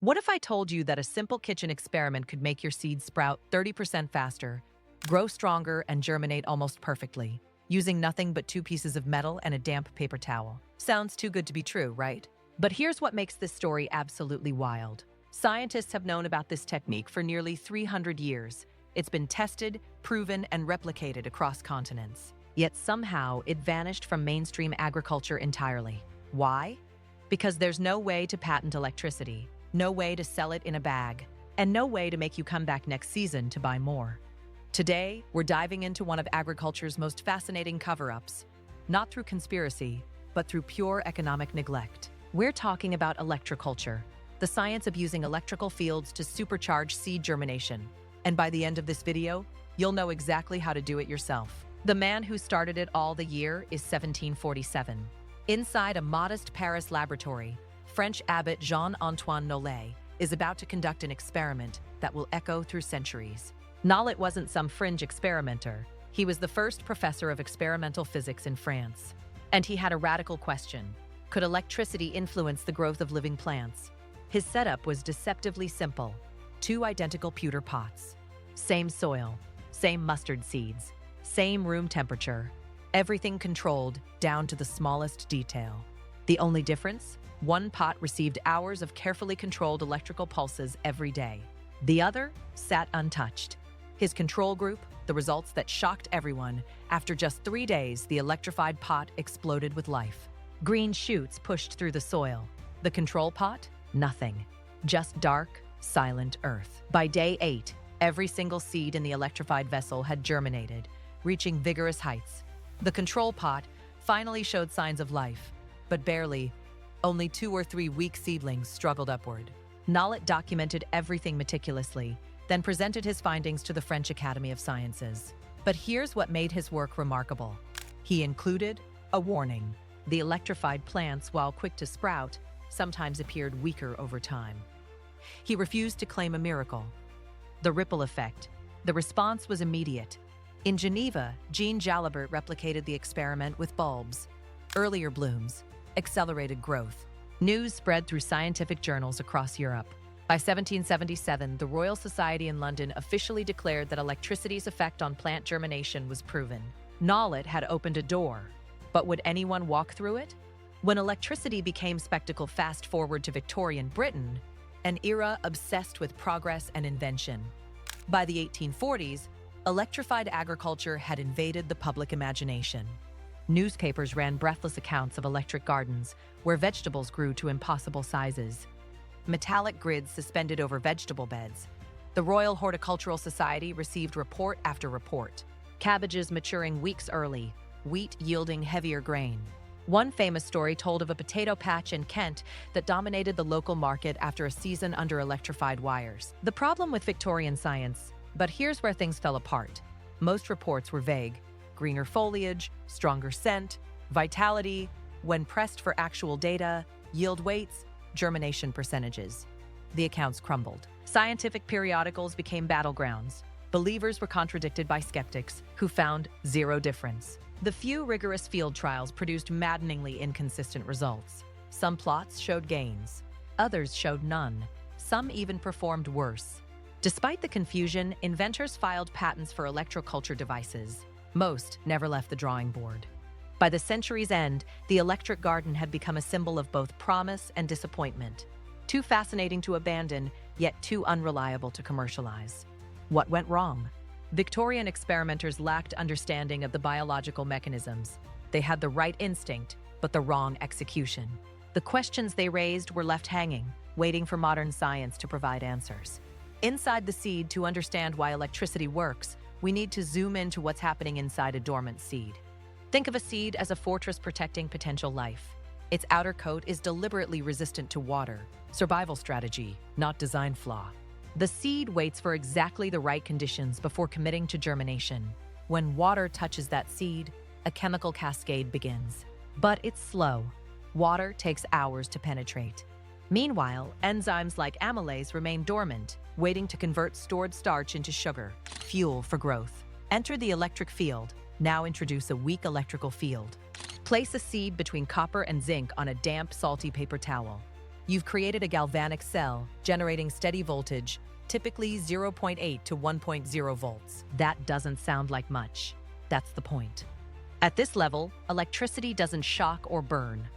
What if I told you that a simple kitchen experiment could make your seeds sprout 30% faster, grow stronger, and germinate almost perfectly, using nothing but 2 pieces of metal and a damp paper towel? Sounds too good to be true, right? But here's what makes this story absolutely wild. Scientists have known about this technique for nearly 300 years. It's been tested, proven, and replicated across continents. Yet somehow it vanished from mainstream agriculture entirely. Why? Because there's no way to patent electricity, no way to sell it in a bag, and no way to make you come back next season to buy more. Today, we're diving into one of agriculture's most fascinating cover-ups, not through conspiracy, but through pure economic neglect. We're talking about electroculture, the science of using electrical fields to supercharge seed germination. And by the end of this video, you'll know exactly how to do it yourself. The man who started it all, the year is 1747. Inside a modest Paris laboratory, French abbot Jean-Antoine Nollet is about to conduct an experiment that will echo through centuries. Nollet wasn't some fringe experimenter. He was the first professor of experimental physics in France. And he had a radical question. Could electricity influence the growth of living plants? His setup was deceptively simple. 2 identical pewter pots. Same soil, same mustard seeds, same room temperature. Everything controlled down to the smallest detail. The only difference? One pot received hours of carefully controlled electrical pulses every day. The other sat untouched. His control group, the results that shocked everyone. After just 3 days, the electrified pot exploded with life. Green shoots pushed through the soil. The control pot? Nothing. Just dark, silent earth. By day 8, every single seed in the electrified vessel had germinated, reaching vigorous heights. The control pot finally showed signs of life, but barely. Only 2 or 3 weak seedlings struggled upward. Nollet documented everything meticulously, then presented his findings to the French Academy of Sciences. But here's what made his work remarkable. He included a warning. The electrified plants, while quick to sprout, sometimes appeared weaker over time. He refused to claim a miracle. The ripple effect. The response was immediate. In Geneva, Jean Jalabert replicated the experiment with bulbs. Earlier blooms, accelerated growth. News spread through scientific journals across Europe. By 1777, the Royal Society in London officially declared that electricity's effect on plant germination was proven. Nollet had opened a door, but would anyone walk through it? When electricity became spectacle, fast forward to Victorian Britain, an era obsessed with progress and invention. By the 1840s, electrified agriculture had invaded the public imagination. Newspapers ran breathless accounts of electric gardens where vegetables grew to impossible sizes. Metallic grids suspended over vegetable beds. The Royal Horticultural Society received report after report. Cabbages maturing weeks early, wheat yielding heavier grain. One famous story told of a potato patch in Kent that dominated the local market after a season under electrified wires. The problem with Victorian science, but here's where things fell apart. Most reports were vague. Greener foliage, stronger scent, vitality. When pressed for actual data, yield weights, germination percentages, the accounts crumbled. Scientific periodicals became battlegrounds. Believers were contradicted by skeptics who found zero difference. The few rigorous field trials produced maddeningly inconsistent results. Some plots showed gains, others showed none. Some even performed worse. Despite the confusion, inventors filed patents for electroculture devices. Most never left the drawing board. By the century's end, the electric garden had become a symbol of both promise and disappointment. Too fascinating to abandon, yet too unreliable to commercialize. What went wrong? Victorian experimenters lacked understanding of the biological mechanisms. They had the right instinct, but the wrong execution. The questions they raised were left hanging, waiting for modern science to provide answers. Inside the seed, to understand why electricity works, we need to zoom into what's happening inside a dormant seed. Think of a seed as a fortress protecting potential life. Its outer coat is deliberately resistant to water. Survival strategy, not design flaw. The seed waits for exactly the right conditions before committing to germination. When water touches that seed, a chemical cascade begins. But it's slow. Water takes hours to penetrate. Meanwhile, enzymes like amylase remain dormant, waiting to convert stored starch into sugar, fuel for growth. Enter the electric field. Now introduce a weak electrical field. Place a seed between copper and zinc on a damp, salty paper towel. You've created a galvanic cell, generating steady voltage, typically 0.8 to 1.0 volts. That doesn't sound like much. That's the point. At this level, electricity doesn't shock or burn,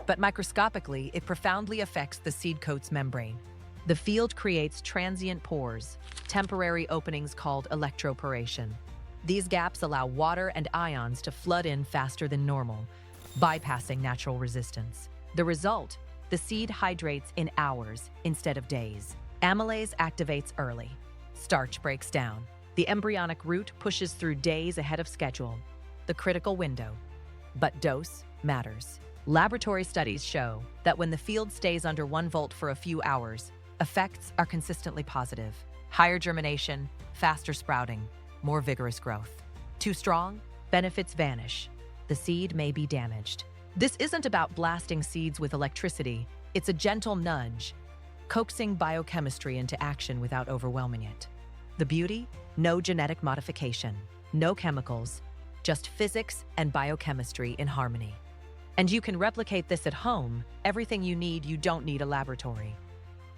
but microscopically, it profoundly affects the seed coat's membrane. The field creates transient pores, temporary openings called electroporation. These gaps allow water and ions to flood in faster than normal, bypassing natural resistance. The result? The seed hydrates in hours instead of days. Amylase activates early. Starch breaks down. The embryonic root pushes through days ahead of schedule, the critical window. But dose matters. Laboratory studies show that when the field stays under 1 volt for a few hours, effects are consistently positive. Higher germination, faster sprouting, more vigorous growth. Too strong? Benefits vanish. The seed may be damaged. This isn't about blasting seeds with electricity. It's a gentle nudge, coaxing biochemistry into action without overwhelming it. The beauty? No genetic modification, no chemicals, just physics and biochemistry in harmony. And you can replicate this at home. Everything you need, you don't need a laboratory.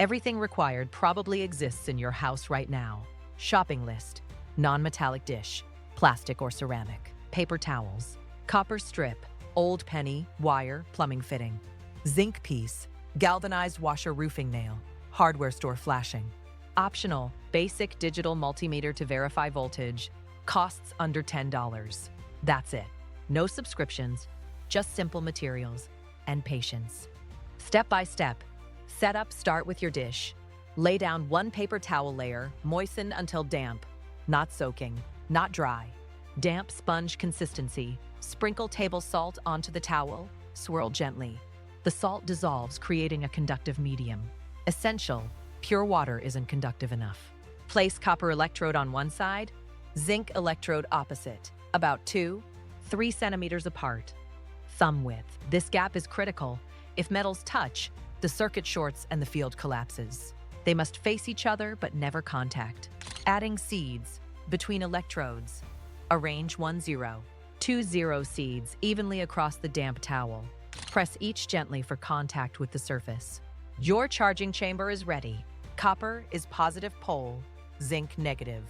Everything required probably exists in your house right now. Shopping list: non-metallic dish, plastic or ceramic, paper towels, copper strip, old penny, wire, plumbing fitting, zinc piece, galvanized washer roofing nail, hardware store flashing. Optional: basic digital multimeter to verify voltage, costs under $10. That's it. No subscriptions, just simple materials and patience. Step by step. Setup: start with your dish. Lay down 1 paper towel layer, moisten until damp, not soaking, not dry. Damp sponge consistency. Sprinkle table salt onto the towel, swirl gently. The salt dissolves, creating a conductive medium. Essential: pure water isn't conductive enough. Place copper electrode on one side, zinc electrode opposite, about 2-3 centimeters apart. Thumb width. This gap is critical. If metals touch, the circuit shorts and the field collapses. They must face each other but never contact. Adding seeds between electrodes. Arrange 1-0-2-0 seeds evenly across the damp towel. Press each gently for contact with the surface. Your charging chamber is ready. Copper is positive pole, zinc negative.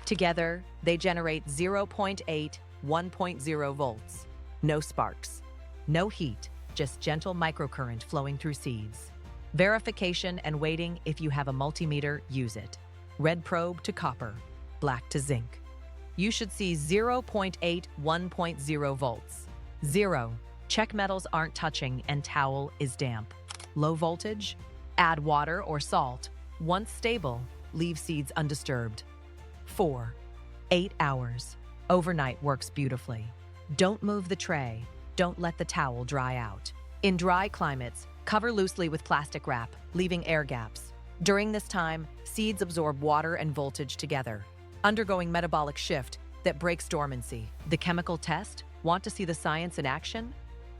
Together, they generate 0.8-1.0 volts. No sparks, no heat, just gentle microcurrent flowing through seeds. Verification and waiting: if you have a multimeter, use it. Red probe to copper, black to zinc. You should see 0.8-1.0 volts. 0. Check metals aren't touching and towel is damp. Low voltage? Add water or salt. Once stable, leave seeds undisturbed. 4. 8 hours. Overnight works beautifully. Don't move the tray. Don't let the towel dry out. In dry climates, cover loosely with plastic wrap, leaving air gaps. During this time, seeds absorb water and voltage together, undergoing metabolic shift that breaks dormancy. The chemical test? Want to see the science in action?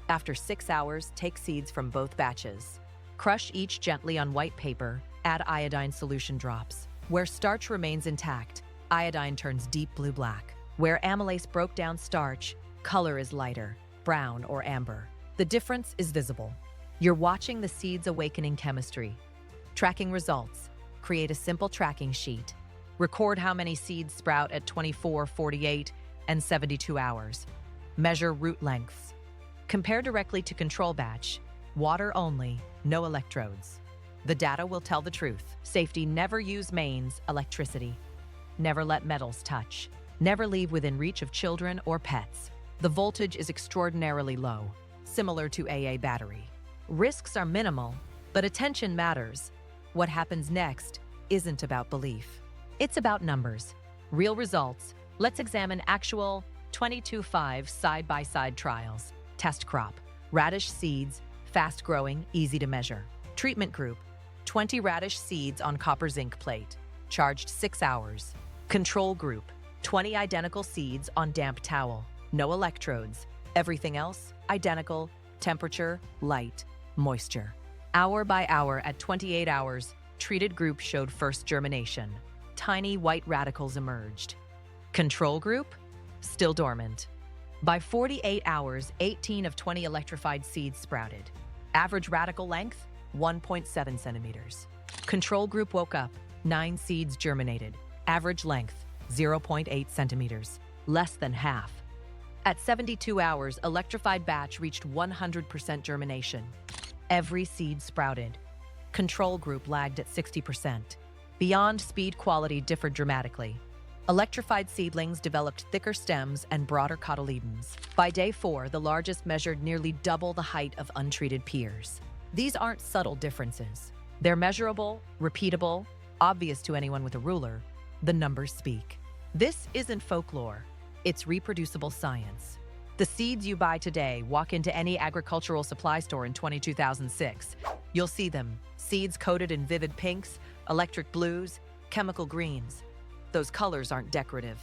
After 6 hours, take seeds from both batches. Crush each gently on white paper, add iodine solution drops. Where starch remains intact, iodine turns deep blue-black. Where amylase broke down starch, color is lighter, brown or amber. The difference is visible. You're watching the seeds' awakening chemistry. Tracking results. Create a simple tracking sheet. Record how many seeds sprout at 24, 48, and 72 hours. Measure root lengths. Compare directly to control batch. Water only, no electrodes. The data will tell the truth. Safety: never use mains, electricity. Never let metals touch. Never leave within reach of children or pets. The voltage is extraordinarily low, similar to AA battery. Risks are minimal, but attention matters. What happens next isn't about belief. It's about numbers. Real results. Let's examine actual 22-5 side-by-side trials. Test crop: radish seeds, fast-growing, easy to measure. Treatment group: 20 radish seeds on copper zinc plate, charged 6 hours. Control group: 20 identical seeds on damp towel, no electrodes. Everything else identical: temperature, light, moisture. Hour by hour at 28 hours, treated group showed first germination. Tiny white radicals emerged. Control group? Still dormant. By 48 hours, 18 of 20 electrified seeds sprouted. Average radical length? 1.7 centimeters. Control group woke up, 9 seeds germinated. Average length, 0.8 centimeters, less than half. At 72 hours, electrified batch reached 100% germination. Every seed sprouted. Control group lagged at 60%. Beyond speed, quality differed dramatically. Electrified seedlings developed thicker stems and broader cotyledons. By day 4, the largest measured nearly double the height of untreated peers. These aren't subtle differences. They're measurable, repeatable, obvious to anyone with a ruler. The numbers speak. This isn't folklore. It's reproducible science. The seeds you buy today, walk into any agricultural supply store in 2006. You'll see them, seeds coated in vivid pinks, electric blues, chemical greens. Those colors aren't decorative.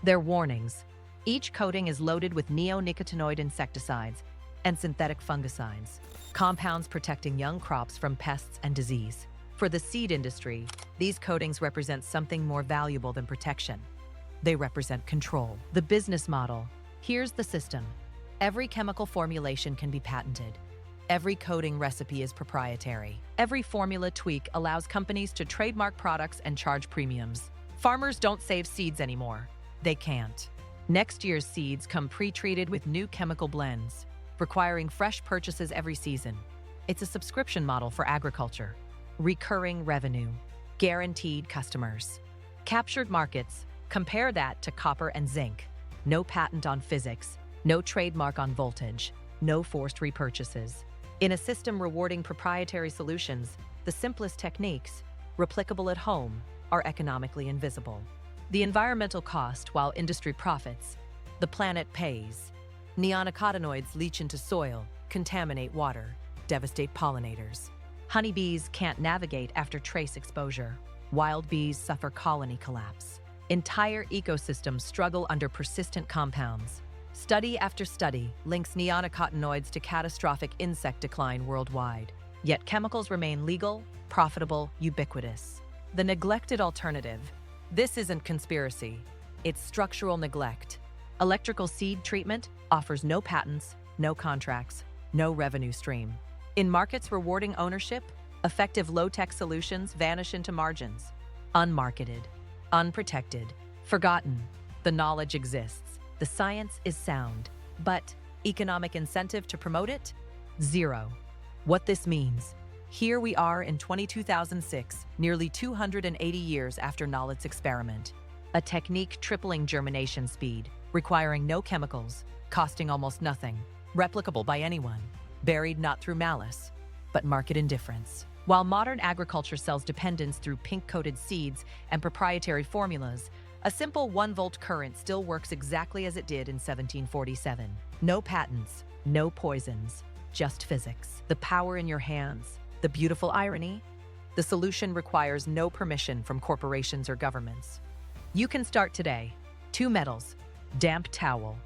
They're warnings. Each coating is loaded with neonicotinoid insecticides and synthetic fungicides, compounds protecting young crops from pests and disease. For the seed industry, these coatings represent something more valuable than protection. They represent control. The business model. Here's the system. Every chemical formulation can be patented. Every coating recipe is proprietary. Every formula tweak allows companies to trademark products and charge premiums. Farmers don't save seeds anymore. They can't. Next year's seeds come pre-treated with new chemical blends, requiring fresh purchases every season. It's a subscription model for agriculture. Recurring revenue. Guaranteed customers. Captured markets. Compare that to copper and zinc. No patent on physics, no trademark on voltage, no forced repurchases. In a system rewarding proprietary solutions, the simplest techniques, replicable at home, are economically invisible. The environmental cost, while industry profits, the planet pays. Neonicotinoids leach into soil, contaminate water, devastate pollinators. Honeybees can't navigate after trace exposure. Wild bees suffer colony collapse. Entire ecosystems struggle under persistent compounds. Study after study links neonicotinoids to catastrophic insect decline worldwide. Yet chemicals remain legal, profitable, ubiquitous. The neglected alternative. This isn't conspiracy. It's structural neglect. Electrical seed treatment offers no patents, no contracts, no revenue stream. In markets rewarding ownership, effective low-tech solutions vanish into margins. Unmarketed. Unprotected, forgotten. The knowledge exists. The science is sound. But economic incentive to promote it? Zero. What this means? Here we are in 2006, nearly 280 years after Knowledge's experiment. A technique tripling germination speed, requiring no chemicals, costing almost nothing, replicable by anyone, buried not through malice, but market indifference. While modern agriculture sells dependence through pink-coated seeds and proprietary formulas, a simple 1-volt current still works exactly as it did in 1747. No patents, no poisons, just physics. The power in your hands. The beautiful irony? The solution requires no permission from corporations or governments. You can start today. 2 metals, damp towel,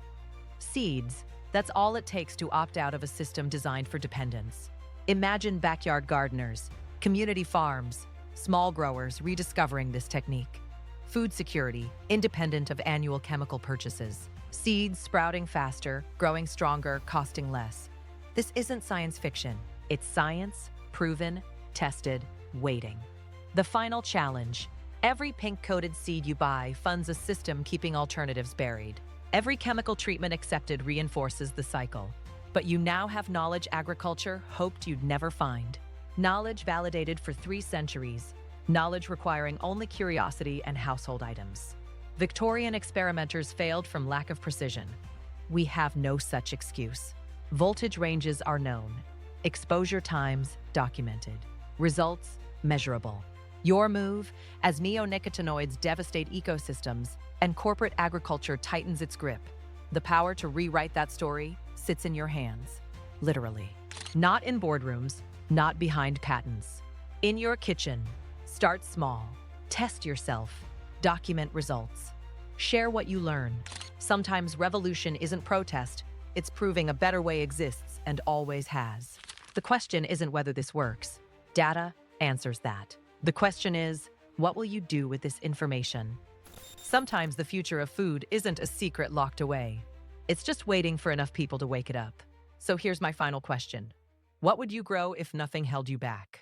seeds. That's all it takes to opt out of a system designed for dependence. Imagine backyard gardeners, community farms, small growers rediscovering this technique. Food security, independent of annual chemical purchases. Seeds sprouting faster, growing stronger, costing less. This isn't science fiction. It's science, proven, tested, waiting. The final challenge. Every pink-coated seed you buy funds a system keeping alternatives buried. Every chemical treatment accepted reinforces the cycle. But you now have knowledge agriculture hoped you'd never find. Knowledge validated for 3 centuries. Knowledge requiring only curiosity and household items. Victorian experimenters failed from lack of precision. We have no such excuse. Voltage ranges are known. Exposure times documented. Results measurable. Your move, as neonicotinoids devastate ecosystems and corporate agriculture tightens its grip. The power to rewrite that story sits in your hands, literally. Not in boardrooms, not behind patents. In your kitchen, start small. Test yourself. Document results. Share what you learn. Sometimes revolution isn't protest, it's proving a better way exists and always has. The question isn't whether this works. Data answers that. The question is, what will you do with this information? Sometimes the future of food isn't a secret locked away. It's just waiting for enough people to wake it up. So here's my final question. What would you grow if nothing held you back?